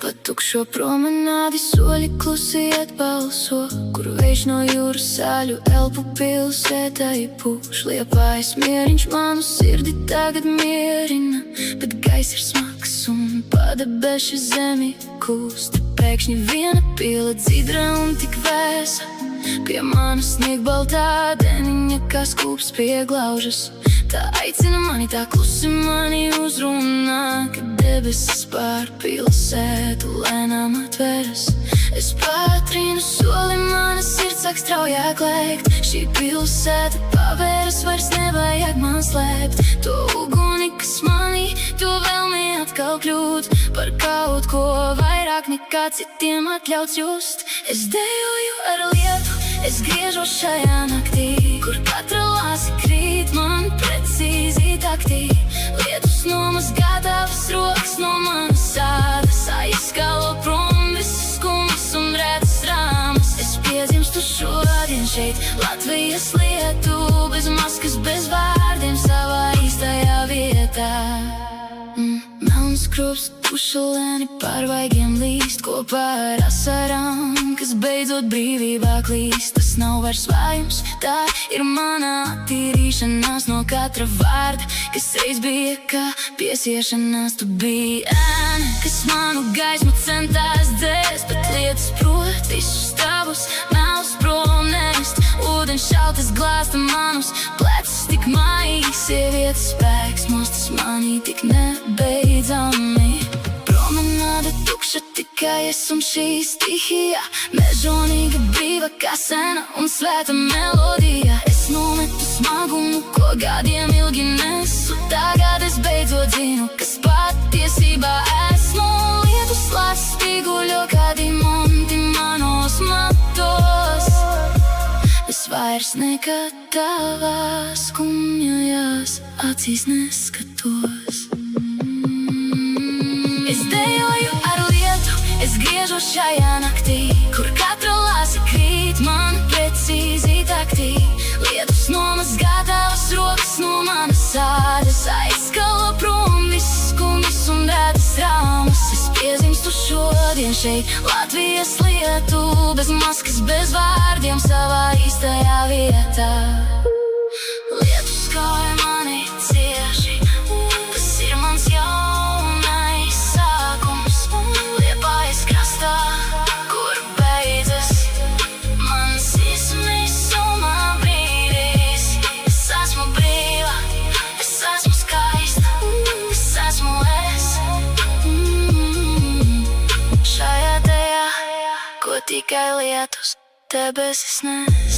Pa tukšo promenādi soļi klusi atbalso, kur vējš no jūras saļu elpu pilsētai pūš. Liepājas mieriņš manu sirdi tagad mierina, bet gaiss ir smags un pa debešu zemi kūst. Pēkšņi viena pila dzidra un tik vēsa, pie manas sniegbaltā deniņa kā skūps pieglaužas. Tā aicina mani, tā klusi mani uzrunā, kad debesis pār pilsētu lēnām atveras. Es patrinu soli, mana sirds sāk straujāk lēkt. Šī pilsēta pavēras, vairs nevajag man slēpt to uguni, kas manī, to vēlmi atkal kļūt par kaut ko vairāk nekā citiem atļauts just. Es dejoju ar lietu, es griežos šajā naktī, kur katra lāse krīt man precīzi taktī. Lietus nomazgātavas rokas no manas ādas, aizskalo prom visas skumjas un rētas rāmas. Es piedzimstu šodien šeit, Latvijas lietu, bez maskas, bez vārdiem, savā īstajā vietā. Melns skrops pušalēni pār vaigiem līst, kopā ar asarām, kas beidzot brīvībā klīst. Tas nav vairs vājums, tā ir mana attīrīšanās no katra vārda, kas reiz bija kā piesiešanās. Tu biji ēna, kas manu gaismu centās dzēst, bet lietas prot visus tavus melus prom nest. Ūdens šaltas glāsta manus plecus tik maigi, sievietes spēks mostas manī tik nebeidzami. Promenāde tukša, tikai es un šī stihija, mežonīga, brīva kā sena un svēta melodija. Es nometu smagumu, ko gadiem ilgi nesu, tagad es beidzot zinu, kas patiesībā esmu. Lietus lāses spīguļo kā diamanti manos matos, es vairs nekad tavās skumjajās acīs neskatos. Es dejoju ar lietu, es griežos šajā naktī, kur katra lāse krīt man precīzi taktī. Lietus nomazgātavas rokas no manas ādas, aizskalo prom visas skumjas un rētas rāmas. Es piedzimstu šodien šeit, Latvijas lietu, bez maskas, bez vārdiem, savā īstajā vietā. Lietus skauj mani cieši, tas ir mans jaunais sākums. Liepājas krastā, kur beidzas mans izmisuma brīdis. Es esmu brīva, es esmu skaista, es esmu es. Šajā tajā, ko tikai lietus debesis nes.